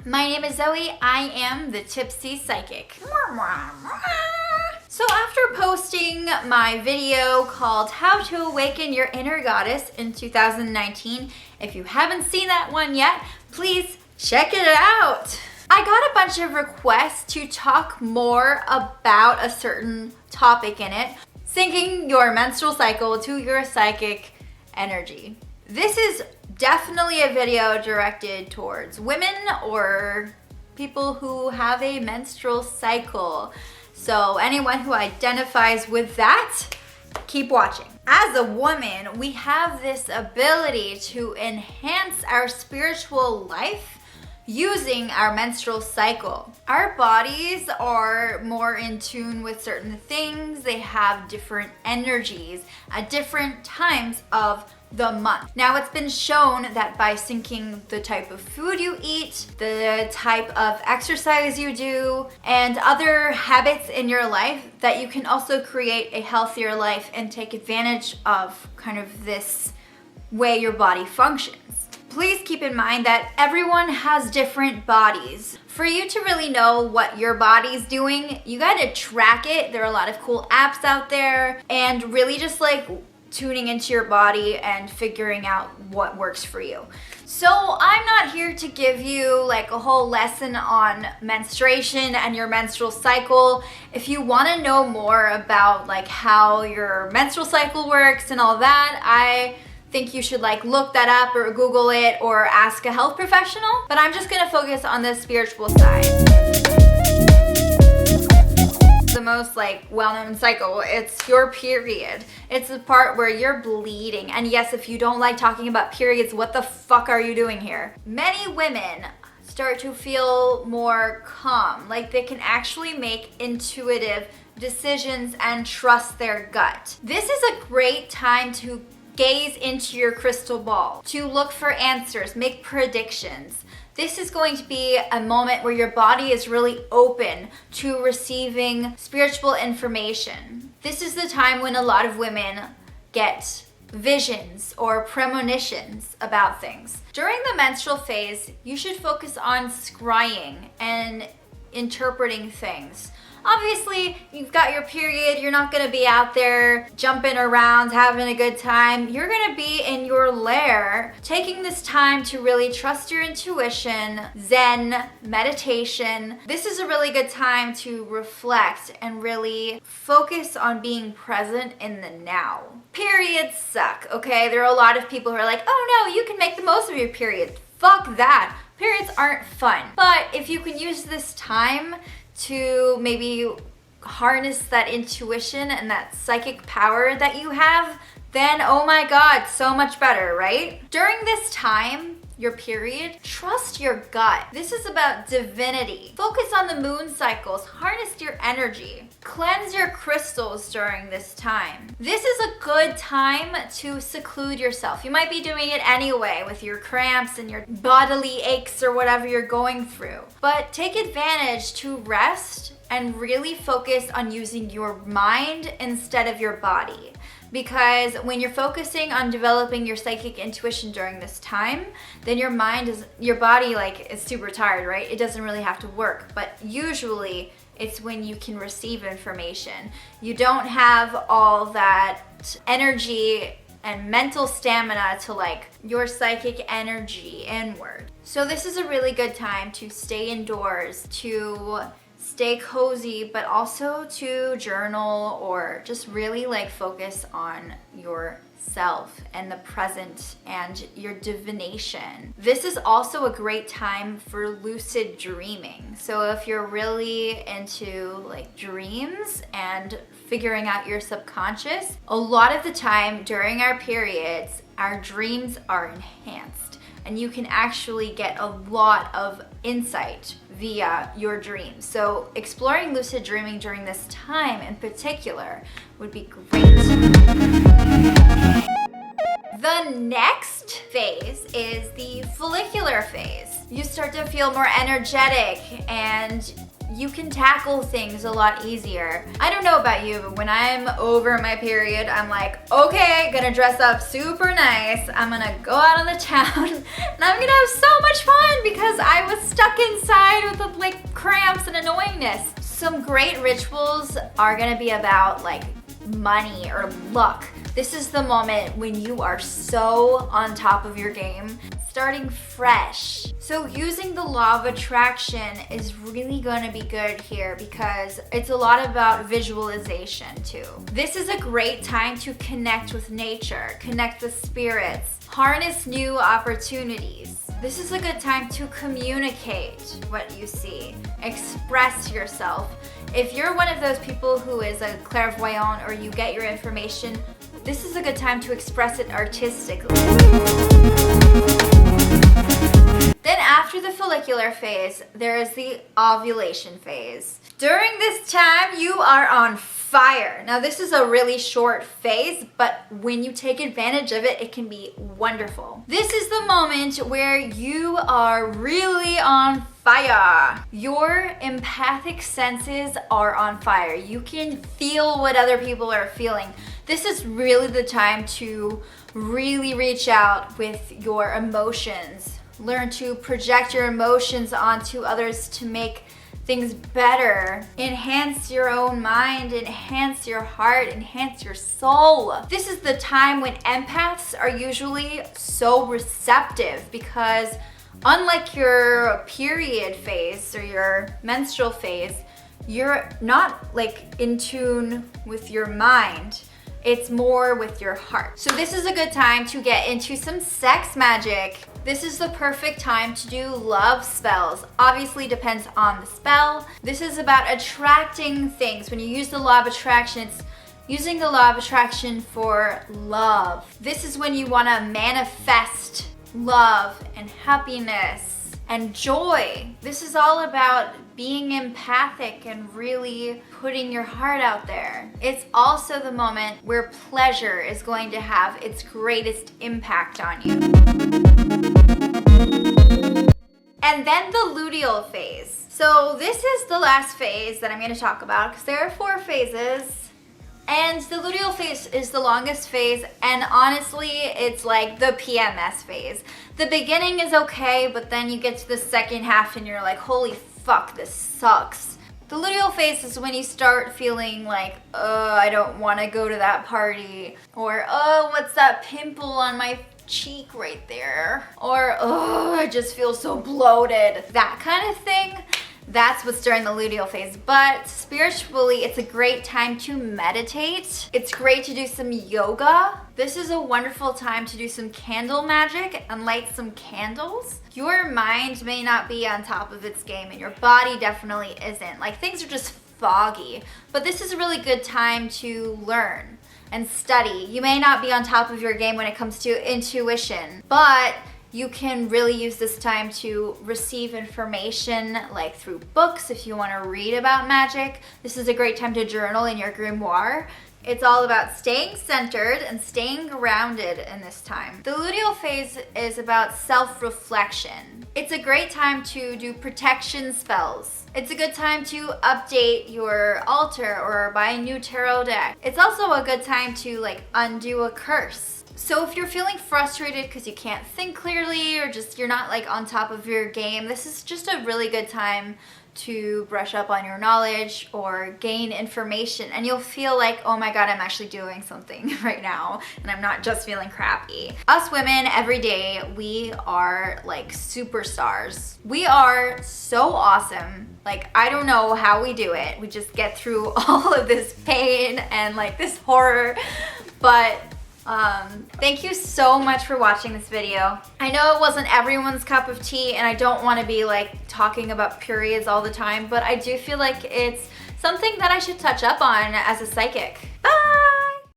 My name is Zoe. I am the Tipsy Psychic. So after posting my video called How to Awaken Your Inner Goddess in 2019, if you haven't seen that one yet, please check it out. I got a bunch of requests to talk more about a certain topic in it, syncing your menstrual cycle to your psychic energy. This is definitely a video directed towards women or people who have a menstrual cycle. So anyone who identifies with that, keep watching. As a woman, we have this ability to enhance our spiritual life using our menstrual cycle. Our bodies are more in tune with certain things. They have different energies at different times of the month. Now, it's been shown that by syncing the type of food you eat, the type of exercise you do, and other habits in your life, that you can also create a healthier life and take advantage of kind of this way your body functions. Please keep in mind that everyone has different bodies. For you to really know what your body's doing, you gotta track it. There are a lot of cool apps out there, and really just like tuning into your body and figuring out what works for you. So I'm not here to give you like a whole lesson on menstruation and your menstrual cycle. If you want to know more about like how your menstrual cycle works and all that, I think you should like look that up or Google it or ask a health professional. But I'm just gonna focus on the spiritual side. The most like well-known cycle, it's your period. It's the part where you're bleeding. And yes, if you don't like talking about periods, what the fuck are you doing here? Many women start to feel more calm, like they can actually make intuitive decisions and trust their gut. This is a great time to gaze into your crystal ball, to look for answers, make predictions. This is going to be a moment where your body is really open to receiving spiritual information. This is the time when a lot of women get visions or premonitions about things. During the menstrual phase, you should focus on scrying and interpreting things. Obviously, you've got your period, you're not gonna be out there jumping around, having a good time. You're gonna be in your lair, taking this time to really trust your intuition, Zen, meditation. This is a really good time to reflect and really focus on being present in the now. Periods suck, okay? There are a lot of people who are like, oh no, you can make the most of your period. Fuck that. Periods aren't fun. But if you can use this time to maybe harness that intuition and that psychic power that you have, then oh my god, so much better, right? During this time, your period, trust your gut. This is about divinity. Focus on the moon cycles, harness your energy. Cleanse your crystals during this time. This is a good time to seclude yourself. You might be doing it anyway with your cramps and your bodily aches or whatever you're going through. But take advantage to rest and really focus on using your mind instead of your body. Because when you're focusing on developing your psychic intuition during this time, then your body like is super tired, right? It doesn't really have to work. But usually it's when you can receive information. You don't have all that energy and mental stamina to like your psychic energy inward. So this is a really good time to stay indoors, to stay cozy, but also to journal or just really like focus on yourself and the present and your divination. This is also a great time for lucid dreaming. So if you're really into like dreams and figuring out your subconscious, a lot of the time during our periods, our dreams are enhanced and you can actually get a lot of insight via your dreams. So exploring lucid dreaming during this time in particular would be great. The next phase is the follicular phase. You start to feel more energetic and you can tackle things a lot easier. I don't know about you, but when I'm over my period, I'm like, okay, gonna dress up super nice. I'm gonna go out on the town and I'm gonna have so much fun because I was stuck stuck inside with the like cramps and annoyingness. Some great rituals are gonna be about like money or luck. This is the moment when you are so on top of your game, starting fresh. So using the law of attraction is really gonna be good here because it's a lot about visualization too. This is a great time to connect with nature, connect with spirits, harness new opportunities. This is a good time to communicate what you see, express yourself. If you're one of those people who is a clairvoyant or you get your information, this is a good time to express it artistically. Then after the follicular phase, there is the ovulation phase. During this time, you are on fire. Now this is a really short phase, but when you take advantage of it, it can be wonderful. This is the moment where you are really on fire. Your empathic senses are on fire. You can feel what other people are feeling. This is really the time to really reach out with your emotions. Learn to project your emotions onto others to make things better. Enhance your own mind, enhance your heart, enhance your soul. This is the time when empaths are usually so receptive because unlike your period phase or your menstrual phase, you're not like in tune with your mind. It's more with your heart. So this is a good time to get into some sex magic. This is the perfect time to do love spells. Obviously depends on the spell. This is about attracting things. When you use the law of attraction, it's using the law of attraction for love. This is when you want to manifest love and happiness and joy. This is all about being empathic and really putting your heart out there. It's also the moment where pleasure is going to have its greatest impact on you. And then the luteal phase. So this is the last phase that I'm going to talk about because there are 4 phases. And the luteal phase is the longest phase, and honestly, it's like the PMS phase. The beginning is okay, but then you get to the second half and you're like, holy fuck, this sucks. The luteal phase is when you start feeling like, I don't want to go to that party, or what's that pimple on my cheek right there, or I just feel so bloated, that kind of thing. That's what's during the luteal phase. But spiritually, it's a great time to meditate. It's great to do some yoga. This is a wonderful time to do some candle magic and light some candles. Your mind may not be on top of its game and your body definitely isn't. Like, things are just foggy. But this is a really good time to learn and study. You may not be on top of your game when it comes to intuition, but you can really use this time to receive information like through books if you want to read about magic. This is a great time to journal in your grimoire. It's all about staying centered and staying grounded in this time. The luteal phase is about self-reflection. It's a great time to do protection spells. It's a good time to update your altar or buy a new tarot deck. It's also a good time to like undo a curse. So if you're feeling frustrated because you can't think clearly or just you're not like on top of your game, this is just a really good time to brush up on your knowledge or gain information, and you'll feel like, oh my god, I'm actually doing something right now and I'm not just feeling crappy. Us women, every day, we are like superstars. We are so awesome. Like, I don't know how we do it. We just get through all of this pain and like this horror, but thank you so much for watching this video. I know it wasn't everyone's cup of tea and I don't want to be like talking about periods all the time, but I do feel like it's something that I should touch up on as a psychic. Bye!